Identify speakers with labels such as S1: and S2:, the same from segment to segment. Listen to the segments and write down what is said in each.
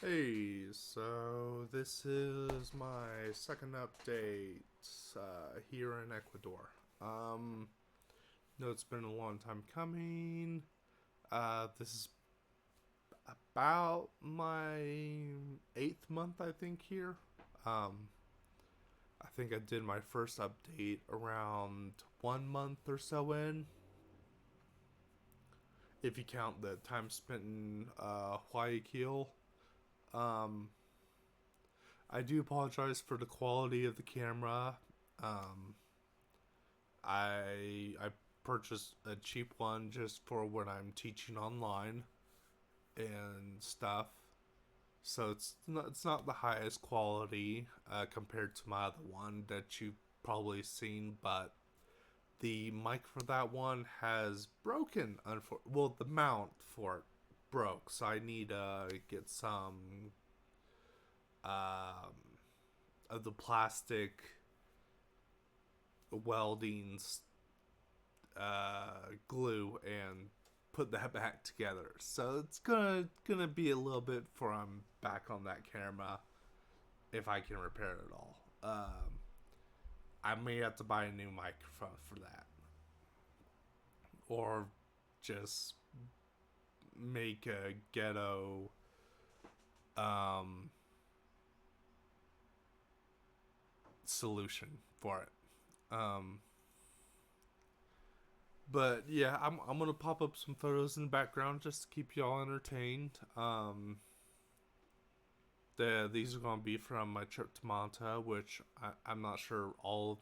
S1: Hey, so this is my second update here in Ecuador. No, it's been a long time coming. This is about my eighth month, I think, here. Um, I think I did my first update around 1 month or so in, if you count the time spent in Guayaquil. Um, I do apologize for the quality of the camera. Um, I purchased a cheap one just for when I'm teaching online and stuff. So it's not the highest quality compared to my other one that you've probably seen, but the mic for that one has broken. Well, the mount for it broke, so I need to get some of the plastic welding glue and put that back together. So it's gonna be a little bit before I'm back on that camera if I can repair it at all. I may have to buy a new microphone for that, or just make a ghetto um, solution for it. Um, but yeah, I'm gonna pop up some photos in the background just to keep y'all entertained. These are going to be from my trip to Manta, which I'm not sure all of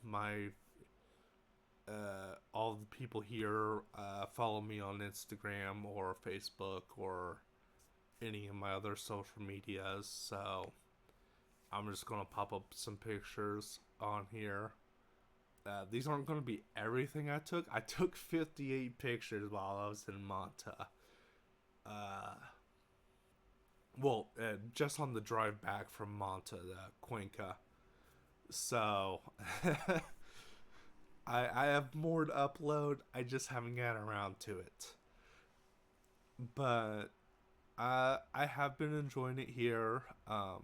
S1: the people here follow me on Instagram or Facebook or any of my other social medias. So I'm just going to pop up some pictures on here. These aren't going to be everything I took. I took 58 pictures while I was in Manta. Well, just on the drive back from Manta to Cuenca. So I have more to upload. I just haven't gotten around to it. But I have been enjoying it here. I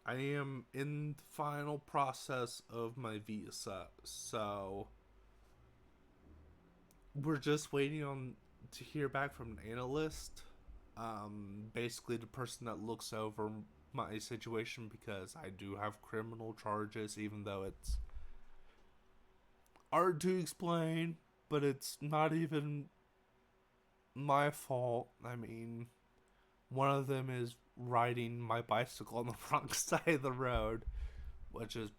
S1: am in the final process of my visa, so we're just waiting on to hear back from an analyst. Basically, the person that looks over my situation because I do have criminal charges, even though it's hard to explain, but it's not even my fault. I mean, one of them is riding my bicycle on the wrong side of the road, which is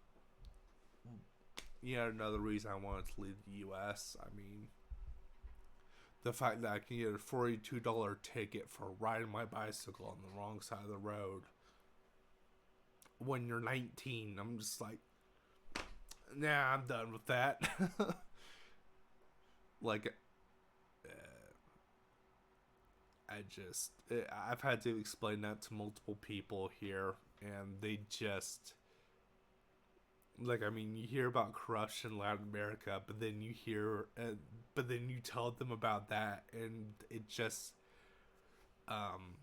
S1: yet another reason I wanted to leave the U.S. I mean, the fact that I can get a $42 ticket for riding my bicycle on the wrong side of the road when you're 19, I'm just like, nah, I'm done with that. Like, I've had to explain that to multiple people here, and they just, like, I mean, you hear about corruption in Latin America, but then you tell them about that, and it just, um,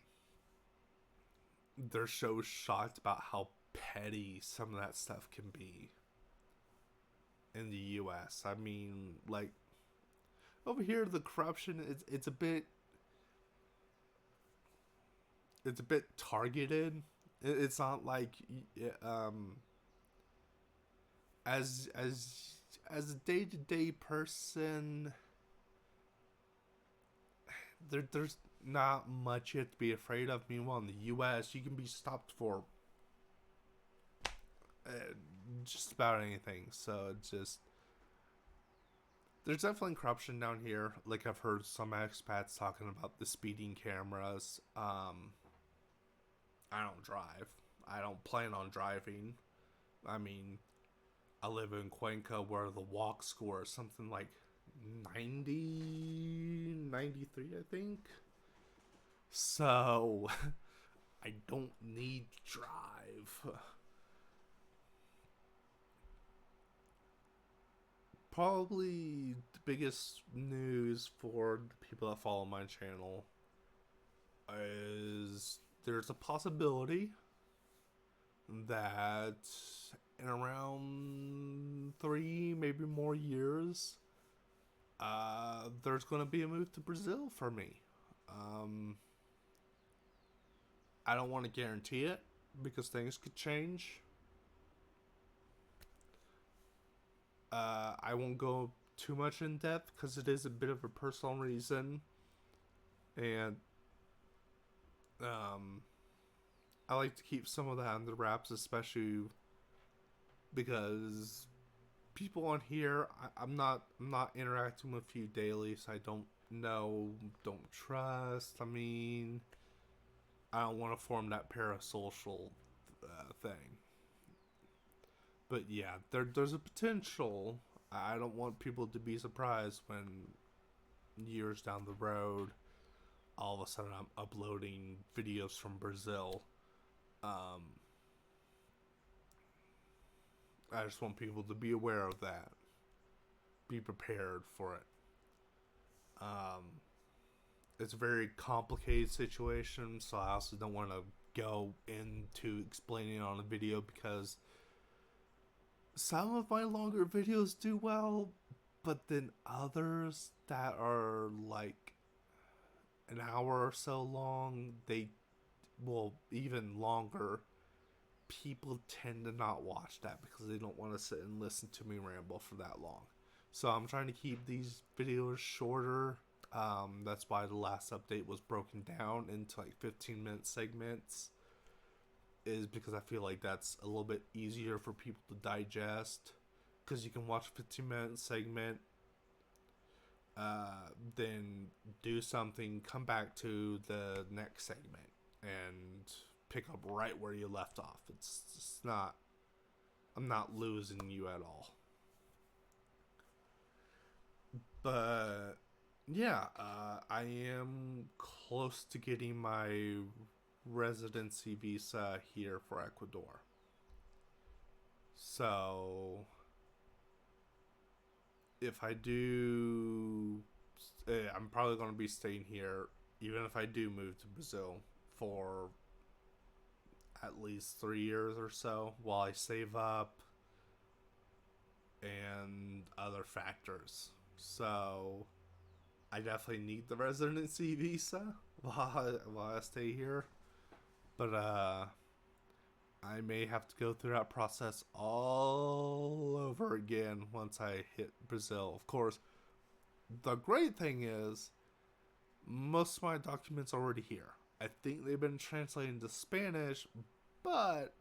S1: they're so shocked about how petty some of that stuff can be in the U.S. I mean, like, over here, the corruption it's a bit targeted. It's not like um as a day to day person, there's not much you have to be afraid of. Meanwhile, in the U.S., you can be stopped for uh, just about anything. So it's just there's definitely corruption down here. Like I've heard some expats talking about the speeding cameras. I don't drive. I don't plan on driving. I mean, I live in Cuenca where the walk score is something like 90, 93, I think. So I don't need to drive. Probably the biggest news for the people that follow my channel. is there's a possibility that in around 3, maybe more years, there's going to be a move to Brazil for me. Um, I don't want to guarantee it because things could change. I won't go too much in depth because it is a bit of a personal reason, and I like to keep some of that under wraps, especially because people on here, I'm not interacting with you daily, so I don't know, don't trust. I mean, I don't want to form that parasocial thing. But yeah, there's a potential. I don't want people to be surprised when years down the road, all of a sudden I'm uploading videos from Brazil. Um, I just want people to be aware of that. Be prepared for it. Um, it's a very complicated situation, so I also don't want to go into explaining it on a video because some of my longer videos do well, but then others that are like an hour or so long, they, well, even longer, people tend to not watch that because they don't want to sit and listen to me ramble for that long. So I'm trying to keep these videos shorter. That's why the last update was broken down into like 15-minute segments, is because I feel like that's a little bit easier for people to digest, because you can watch a 15-minute segment, then do something, come back to the next segment, and pick up right where you left off. It's just not, I'm not losing you at all. But yeah, I am close to getting my residency visa here for Ecuador. So if I do, I'm probably going to be staying here, even if I do move to Brazil, for at least 3 years or so while I save up and other factors. So I definitely need the residency visa while I stay here. But I may have to go through that process all over again once I hit Brazil. Of course, the great thing is most of my documents are already here. I think they've been translated into Spanish, but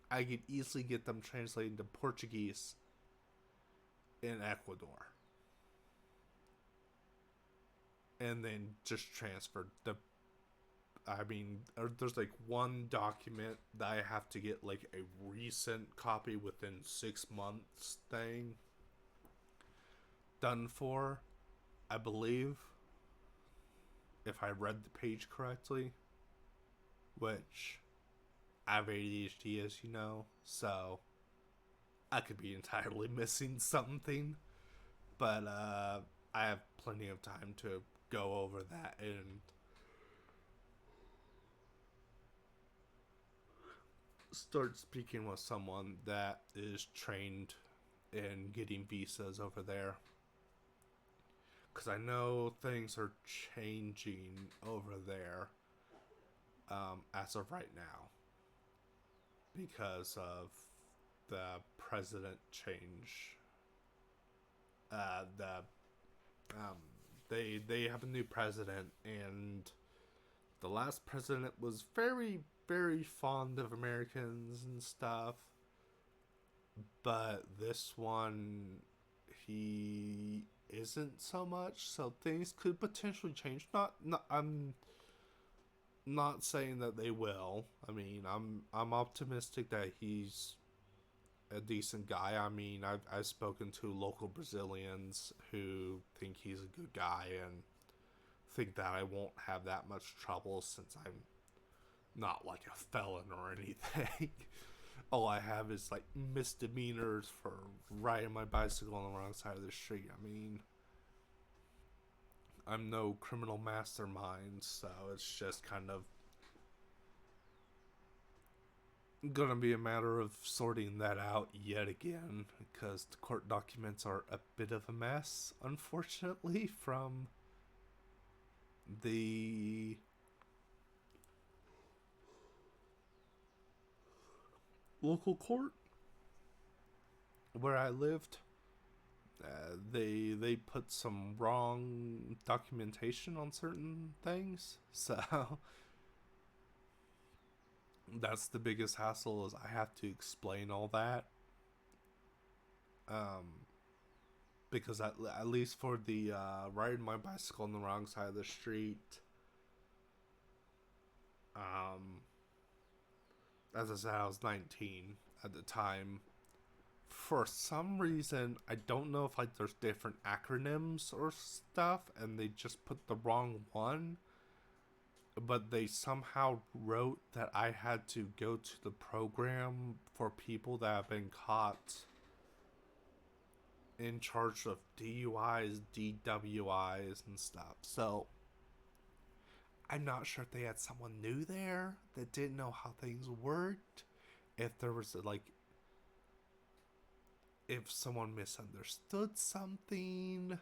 S1: I could easily get them translated into Portuguese in Ecuador. And then just transferred. There's like one document that I have to get like a recent copy within 6 months thing done for, I believe, if I read the page correctly, which I have ADHD, as you know, so I could be entirely missing something, but I have plenty of time to go over that and start speaking with someone that is trained in getting visas over there. Because I know things are changing over there as of right now because of the president change. They have a new president, and the last president was very, very fond of Americans and stuff, but this one, he isn't so much. So things could potentially change. I'm not saying that they will. I mean, I'm optimistic that he's a decent guy. I mean, I've spoken to local Brazilians who think he's a good guy and think that I won't have that much trouble since I'm not like a felon or anything. All I have is like misdemeanors for riding my bicycle on the wrong side of the street. I mean, I'm no criminal mastermind, so it's just kind of gonna be a matter of sorting that out yet again, because the court documents are a bit of a mess, unfortunately, from the local court where I lived. They put some wrong documentation on certain things, so that's the biggest hassle. Is I have to explain all that, um, because at least for the riding my bicycle on the wrong side of the street, um, as I said, I was 19 at the time. For some reason, I don't know if like there's different acronyms or stuff, and they just put the wrong one. But they somehow wrote that I had to go to the program for people that have been caught in charge of DUIs, DWIs, and stuff. So I'm not sure if they had someone new there that didn't know how things worked. If there was like, if someone misunderstood something,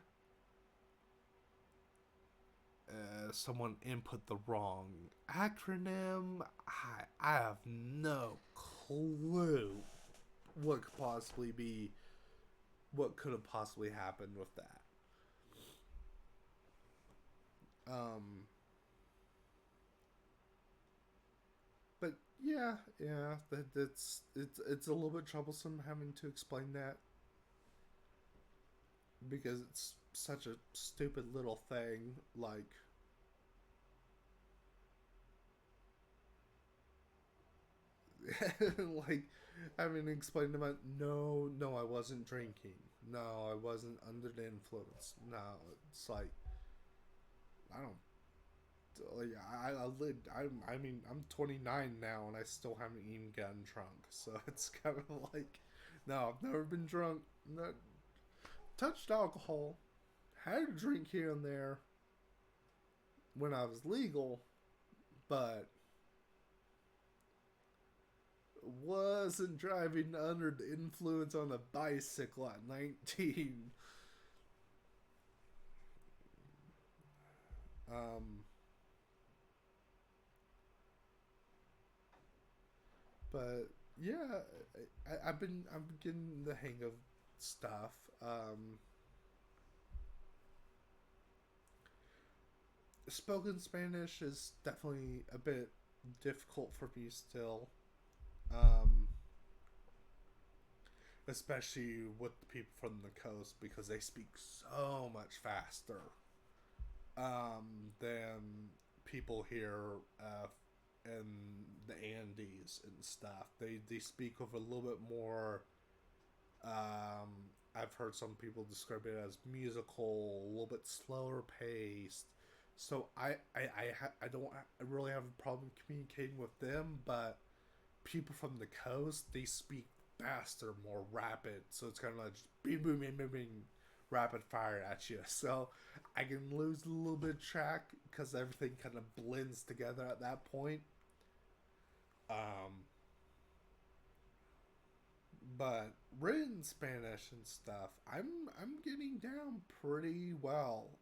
S1: someone input the wrong acronym. I have no clue what could possibly be, what could have possibly happened with that. Um, but yeah, it's a little bit troublesome having to explain that because it's such a stupid little thing. Like having to explain to them, no, I wasn't drinking. No, I wasn't under the influence. No, it's like I don't. Like I lived. I mean, I'm 29 now, and I still haven't even gotten drunk. So it's kind of like, no, I've never been drunk. Not touched alcohol. Had a drink here and there when I was legal, but wasn't driving under the influence on a bicycle at 19. Um, but yeah, I'm getting the hang of stuff. Spoken Spanish is definitely a bit difficult for me still. Um, Especially with the people from the coast because they speak so much faster than people here in the Andes and stuff. They speak with a little bit more. I've heard some people describe it as musical, a little bit slower paced. So I don't really have a problem communicating with them, but people from the coast they speak faster, more rapid. So it's kind of like just bing, boom, bing, bing, bing, rapid fire at you. So I can lose a little bit of track because everything kind of blends together at that point. Um, but written Spanish and stuff, I'm getting down pretty well.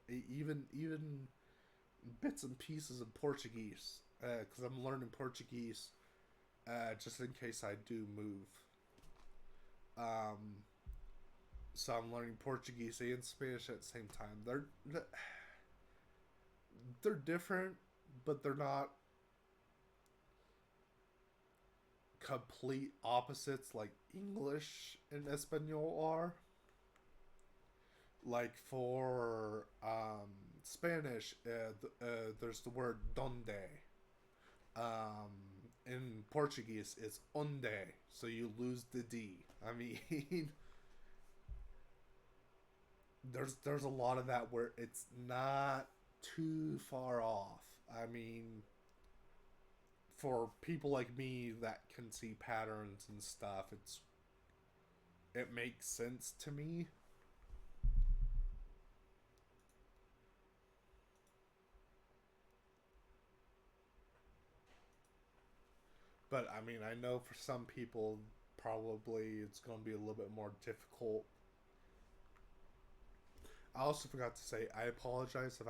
S1: Even bits and pieces of Portuguese because I'm learning Portuguese just in case I do move. Um, so I'm learning Portuguese and Spanish at the same time. They're different, but they're not complete opposites like English and Espanol are. Like for Spanish, there's the word donde. In Portuguese, it's onde, so you lose the D. I mean, there's a lot of that where it's not too far off. I mean, for people like me that can see patterns and stuff, it makes sense to me. But I mean, I know for some people, probably it's going to be a little bit more difficult. I also forgot to say, I apologize if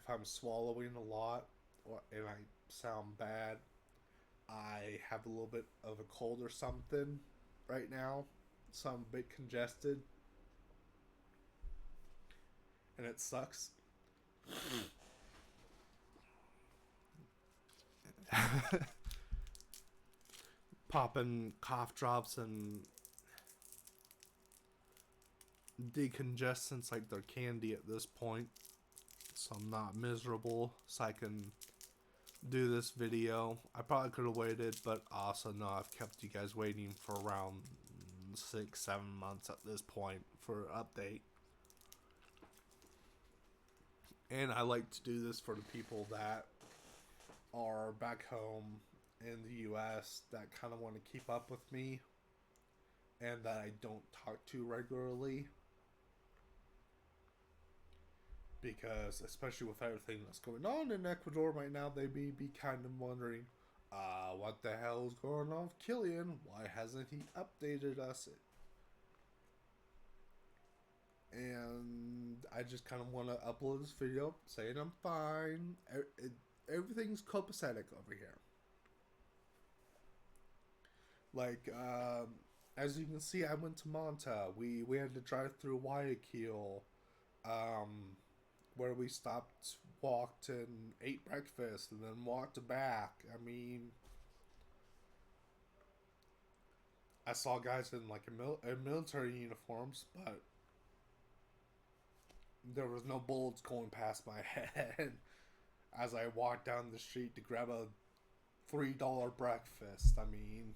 S1: I'm swallowing a lot or and I sound bad. I have a little bit of a cold or something right now, so I'm a bit congested, and it sucks. Popping cough drops and decongestants like they're candy at this point, so I'm not miserable, so I can do this video. I probably could have waited, but also know I've kept you guys waiting for around 6-7 months at this point for an update. And I like to do this for the people that are back home in the US that kind of want to keep up with me and that I don't talk to regularly. Because, especially with everything that's going on in Ecuador right now, they may be kind of wondering, what the hell is going on with Killian? Why hasn't he updated us? And I just kind of want to upload this video saying I'm fine. Everything's copacetic over here. Like, as you can see, I went to Manta. We had to drive through Guayaquil, where we stopped, walked, and ate breakfast, and then walked back. I mean, I saw guys in like in military uniforms, but there was no bullets going past my head as I walked down the street to grab a $3 breakfast. I mean,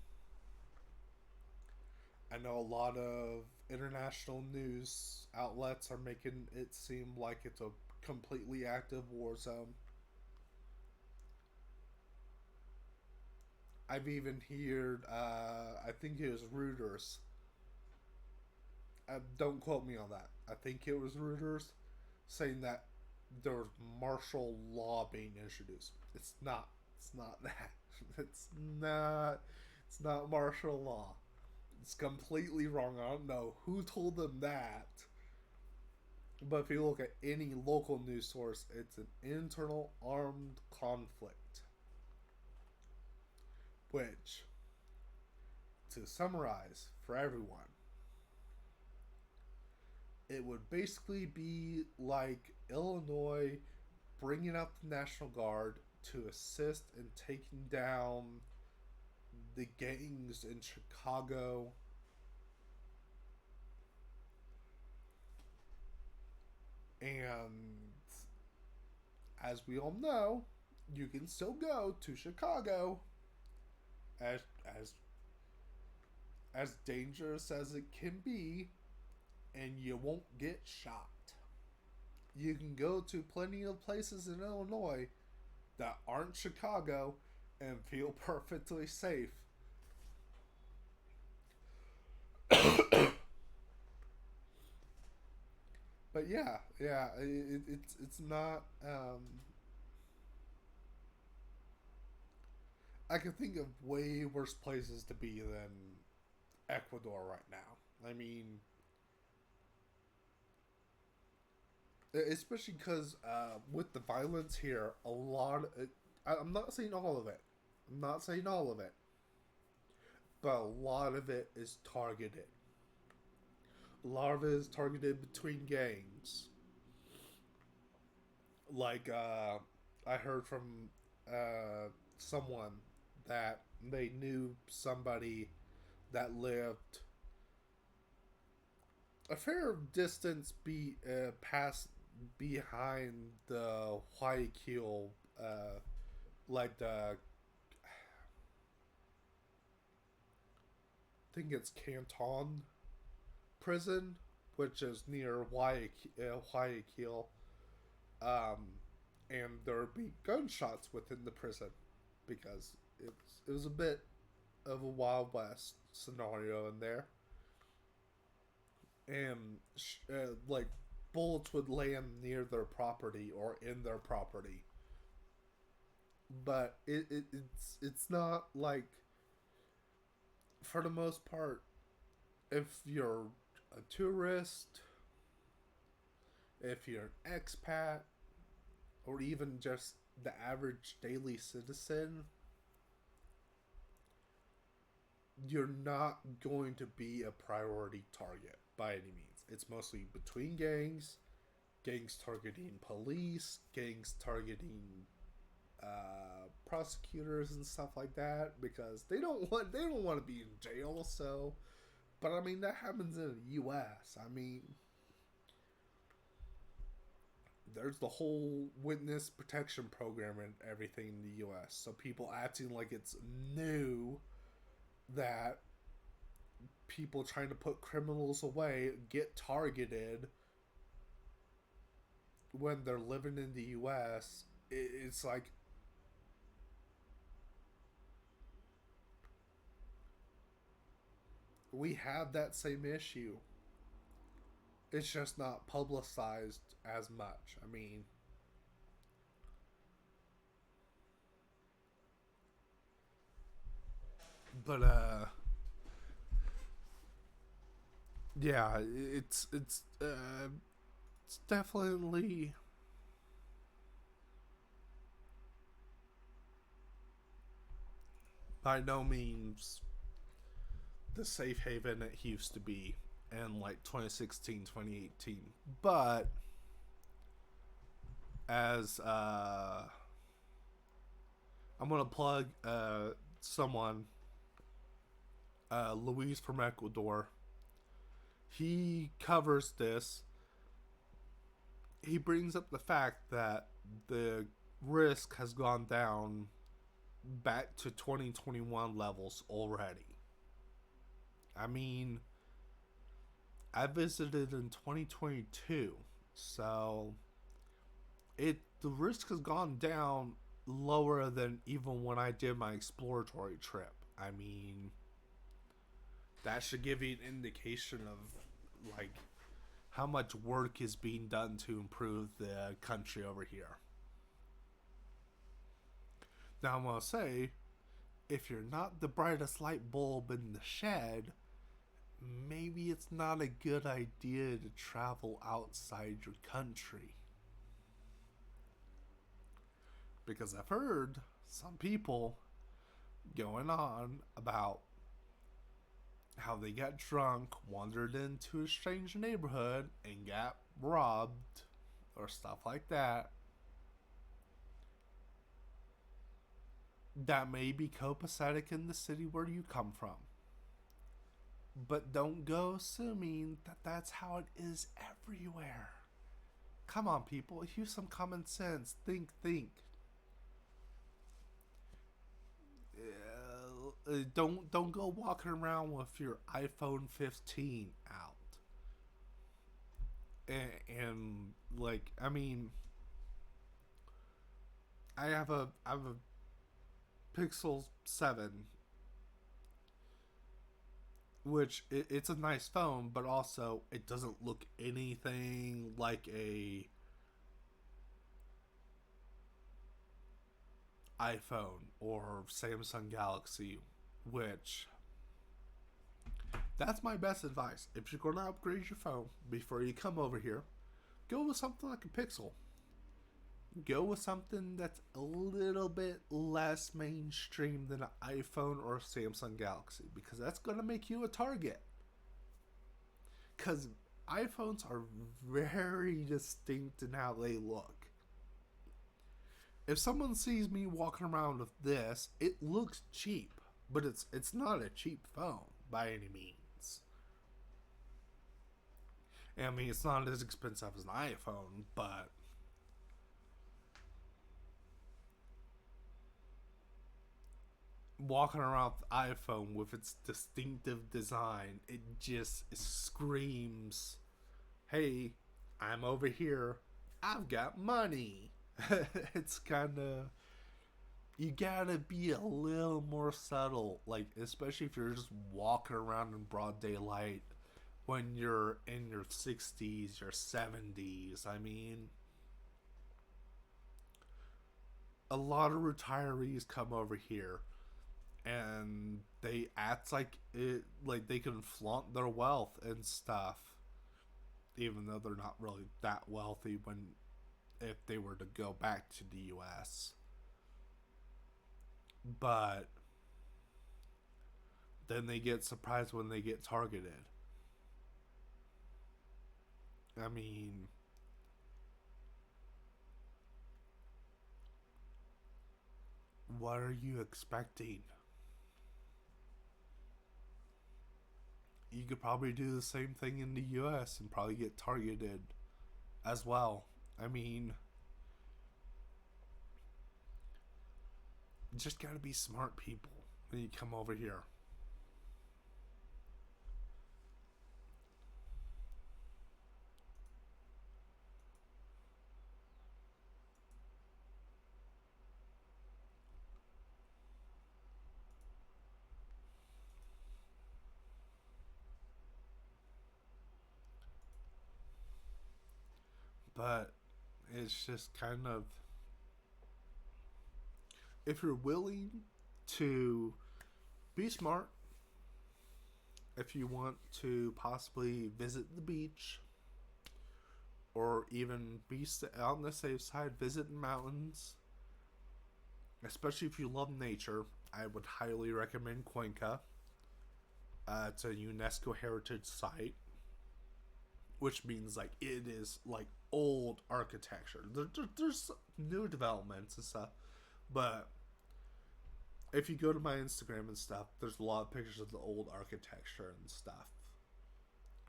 S1: I know a lot of international news outlets are making it seem like it's a completely active war zone. I've even heard, I think it was Reuters. Don't quote me on that. I think it was Reuters saying that there was martial law being introduced. It's not. It's not that. It's not. It's not martial law. It's completely wrong. I don't know who told them that. But if you look at any local news source, it's an internal armed conflict. Which, to summarize for everyone, it would basically be like Illinois bringing out the National Guard to assist in taking down the gangs in Chicago. And as we all know, you can still go to Chicago, as as as dangerous as it can be, and you won't get shot. You can go to plenty of places in Illinois that aren't Chicago and feel perfectly safe. But yeah, it's not. I can think of way worse places to be than Ecuador right now. I mean, especially because with the violence here, a lot. I'm not saying all of it. I'm not saying all of it, but a lot of it is targeted. A lot of it is targeted between gangs. Like I heard from someone that they knew somebody that lived a fair distance past behind the Guayaquil, like the, I think it's Canton prison, which is near Guayaquil, and there would be gunshots within the prison because it was a bit of a Wild West scenario in there, and like bullets would land near their property or in their property, but it's not like for the most part, if you're a tourist, if you're an expat, or even just the average daily citizen, you're not going to be a priority target by any means. It's mostly between gangs, gangs targeting police, gangs targeting prosecutors and stuff like that because they don't want to be in jail. So, but I mean that happens in the U.S. I mean, there's the whole witness protection program and everything in the U.S. So people acting like it's new that people trying to put criminals away get targeted when they're living in the U.S. It's like we have that same issue. It's just not publicized as much. I mean, but yeah, it's definitely by no means the safe haven it used to be in like 2016, 2018. But as I'm gonna plug someone, Luis from Ecuador. He covers this. He brings up the fact that the risk has gone down back to 2021 levels already. I mean, I visited in 2022, so the risk has gone down lower than even when I did my exploratory trip. I mean, that should give you an indication of like how much work is being done to improve the country over here. Now I'm gonna say, if you're not the brightest light bulb in the shed, maybe it's not a good idea to travel outside your country. Because I've heard some people going on about how they got drunk, wandered into a strange neighborhood, and got robbed, or stuff like that. That may be copacetic in the city where you come from. But don't go assuming that that's how it is everywhere. Come on, people, use some common sense. Think. Don't go walking around with your iPhone 15 out. And like, I mean, I have a Pixel 7, which it's a nice phone, but also it doesn't look anything like a iPhone or Samsung Galaxy, which that's my best advice. If you're going to upgrade your phone before you come over here, go with something like a Pixel. Go with something that's a little bit less mainstream than an iPhone or a Samsung Galaxy, because that's going to make you a target. Because iPhones are very distinct in how they look. If someone sees me walking around with this, it looks cheap, but it's not a cheap phone by any means. I mean, it's not as expensive as an iPhone, but walking around with the iPhone with its distinctive design, it just screams, "Hey, I'm over here. I've got money." It's kind of, you gotta be a little more subtle, like especially if you're just walking around in broad daylight when you're in your 60s, your 70s. I mean, a lot of retirees come over here and they act like they can flaunt their wealth and stuff, even though they're not really that wealthy when if they were to go back to the US. But then they get surprised when they get targeted. I mean, what are you expecting? You could probably do the same thing in the US and probably get targeted as well. I mean, just gotta be smart people when you come over here. But it's just kind of, if you're willing to be smart, if you want to possibly visit the beach or even be on the safe side, visit the mountains, especially if you love nature, I would highly recommend Cuenca. It's a UNESCO heritage site, which means like it is like old architecture. There's new developments and stuff, but if you go to my Instagram and stuff, there's a lot of pictures of the old architecture and stuff.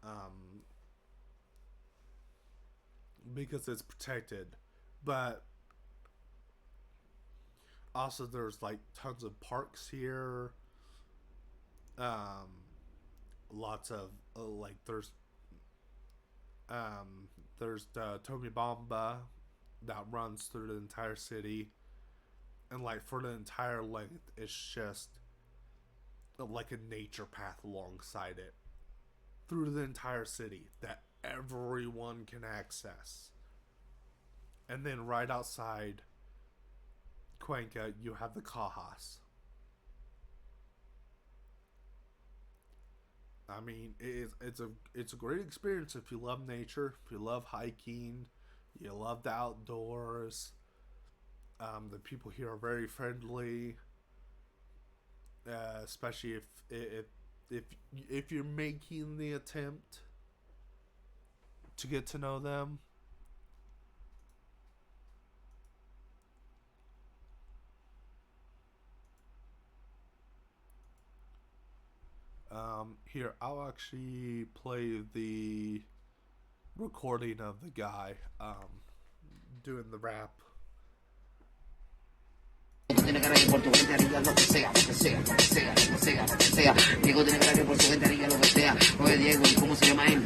S1: Um, because it's protected, but also there's like tons of parks here. Um, lots of like there's the Tommy Bomba that runs through the entire city, and like for the entire length, it's just like a nature path alongside it through the entire city that everyone can access. And then right outside Cuenca, you have the Cajas. I mean, it's a great experience if you love nature, if you love hiking, you love the outdoors. The people here are very friendly, especially if if you're making the attempt to get to know them. Here, I'll actually play the recording of the guy doing the rap. Tiene cara que por tu gente haría lo que sea, lo que sea, lo que sea, lo que sea, lo que sea. Diego tiene cara que por su gente haría lo que sea. Oye, Diego, ¿y cómo se llama él?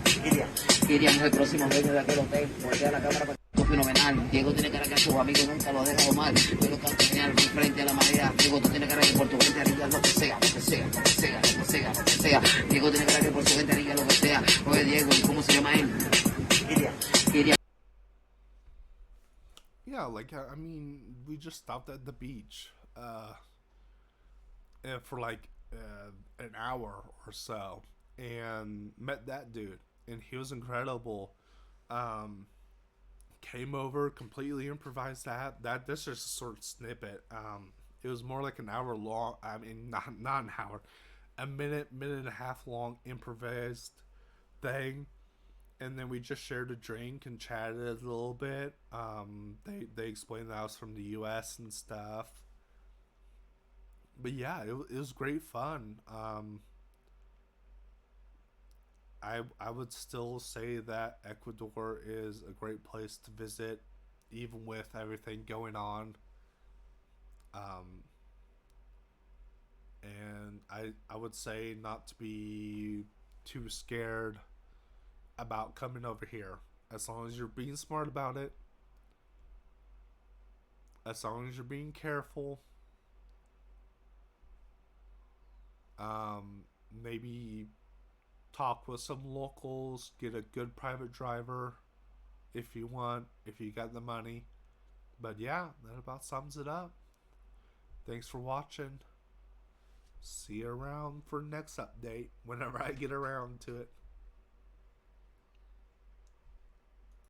S1: Kirian. Kirian es el próximo dueño de aquel hotel. Voltea la cámara para fenomenal. Diego tiene cara que a sus amigos nunca lo ha dejado mal. Yo lo canto genial, muy frente a la marea. Diego, tú tienes cara que por tu gente haría lo que sea, lo que sea, lo que sea, lo que sea, lo que sea. Diego tiene cara que por su gente haría lo que sea. Oye, Diego, ¿y cómo se llama él? Kirian. Kirian. Yeah, like I mean, we just stopped at the beach, for like an hour or so, and met that dude, and he was incredible. Um, Came over, completely improvised that. This is just a sort of snippet. It was more like an hour long. I mean, not an hour, a minute and a half long improvised thing, and then we just shared a drink and chatted a little bit. They explained that I was from the U.S. and stuff, but yeah, it was great fun. I would still say that Ecuador is a great place to visit, even with everything going on. Um, and I would say not to be too scared about coming over here. As long as you're being smart about it, as long as you're being careful, maybe talk with some locals, get a good private driver if you want, if you got the money. But yeah, that about sums it up. Thanks for watching. see you around for next update whenever I get around to it.